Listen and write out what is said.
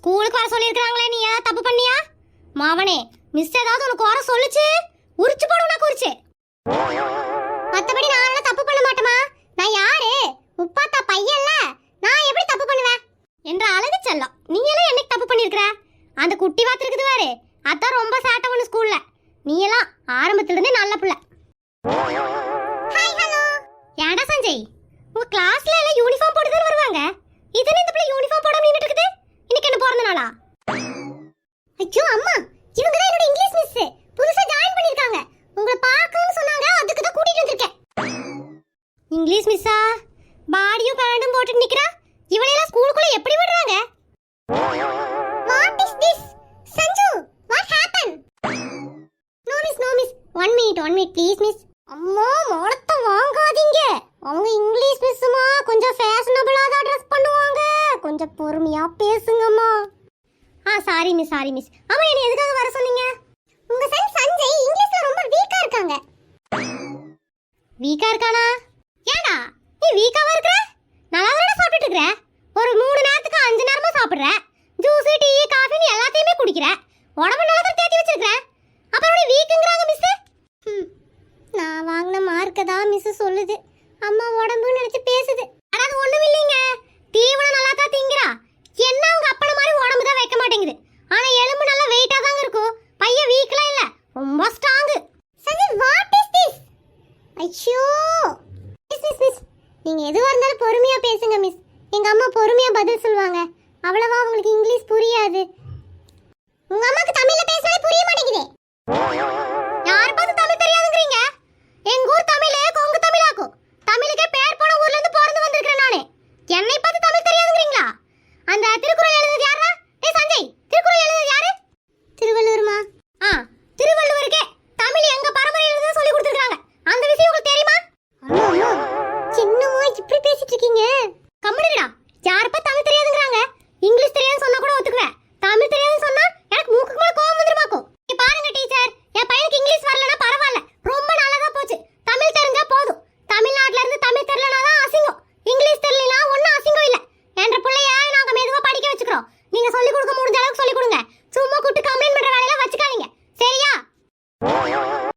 ஸ்கூலுக்கு வர சொல்லியிருக்காங்களே, நீ ஏதாவது தப்பு பண்ணியா? மாவனே, மிஸ் ஏதாவது உனக்கு வர சொல்லுச்சு, உரிச்சு போடு உனக்கு உரிச்சு. மத்தபடி நான் தப்பு பண்ண மாட்டேமா. நான் யாரு? முப்பாத்தா பையன்ல, நான் எப்படி தப்பு பண்ணுவேன்? என்ற அழகு செல்லம், நீ எல்லாம் என்னைக்கு தப்பு பண்ணிருக்கிற? அந்த குட்டி வாத்து இருக்குது பாரு, அதான் ரொம்ப சேட்டை பண்ணு ஸ்கூல்ல. நீ எல்லாம் ஆரம்பத்துல இருந்தே நல்ல பிள்ளை. Hi hello. ஏன்டா சஞ்சய், உங்க கிளாஸ்ல எல்லாம் யூனிஃபார்ம் போட்டு தான் வருவாங்க. இதுன்னு இந்த பிள்ளை யூனிஃபார்ம் போடாம நின்னுட்டு இருக்குது. இன்னைக்கு என்ன பிறந்த நாளா? ஐயோ அம்மா, இவங்க தான் என்னோட இங்கிலீஷ் மிஸ். புதுசா ஜாயின் பண்ணிருக்காங்க. உங்களை பார்க்கணும்னு சொன்னாங்க, அதுக்கு தான் கூட்டிட்டு வந்திருக்கேன். இங்கிலீஷ் மிஸ்ஸா? பாடியும் பேண்டும் போட்டு நிக்கிறா. இவளையெல்லாம் ஸ்கூலுக்குள்ள எப்படி விடுறாங்க? What is this? Sanju, what happen? No miss. 1 minute please miss. அம்மா மோளத்த வாங்காதீங்க. அவங்க இங்கிலீஷ் மிஸ்மா, கொஞ்சம் ஃபேஷனபிளா தான் ட்ரெஸ் பண்ணுவாங்க. கொஞ்சம் பொறுமையா பேசுங்கம்மா. Sorry miss. அம்மா என்ன எதுக்காக வர சொன்னீங்க? உங்க சன் சஞ்சய் இங்கிலீஷ்ல ரொம்ப வீக்கா இருக்காங்க. வீக்கா இருக்கானா? ஏடா நீ வீக்காவா இருக்கற? நல்லா தான சாப்பிட்டுட்டு இருக்கற. ஒரு 3 நேரத்துக்கு 5 நேரமா சாப்பிடுற. ஜூஸ், டீ, காபி நீ எல்லாத்தையுமே குடிக்கிற. உடம்பு நல்லா தான் தேத்தி வச்சிருக்கற. அப்புறம் நீ வீக்குங்கறாங்க மிஸ். நான் வாங்குன மார்க்க தான் மிஸ் சொல்லுது. அம்மா உடம்புன்னு நினைச்சு பேசுது. அதாவது ஒண்ணும் இல்லைங்க. தீவனம் நல்லா தான் திங்கறா. என்ன அவங்க அப்பன மாதிரி உடம்பு தான் வைக்க மாட்டேங்குது. ஆனா எலும்பு நல்லா வெயிட்டா தான் இருக்கும். பையன் வீக்ல இல்ல, ரொம்ப ஸ்ட்ராங். சரி, வாட் இஸ் திஸ்? ஐயோ மிஸ், நீங்க எதுவா இருந்தாலும் பொறுமையா பேசுங்க மிஸ். எங்க அம்மா பொறுமையா பதில் சொல்வாங்க. அவ்வளவா உங்களுக்கு இங்கிலீஷ் புரியாது. உங்க அம்மாக்கு தமிழ்ல பேசவே புரிய மாட்டேங்குதே. யார் பார்த்து தமிழ் தெரியாதுங்கறீங்க? எங்க ஊர் தமிழே கொங்கு தமிழாக்கும். தமிழுக்கே பேர் போன ஊர்ல இருந்து பிறந்து வந்திருக்கேன் நானே. என்னை பார்த்து தமிழ் தெரியாதுங்கறீங்களா? அந்த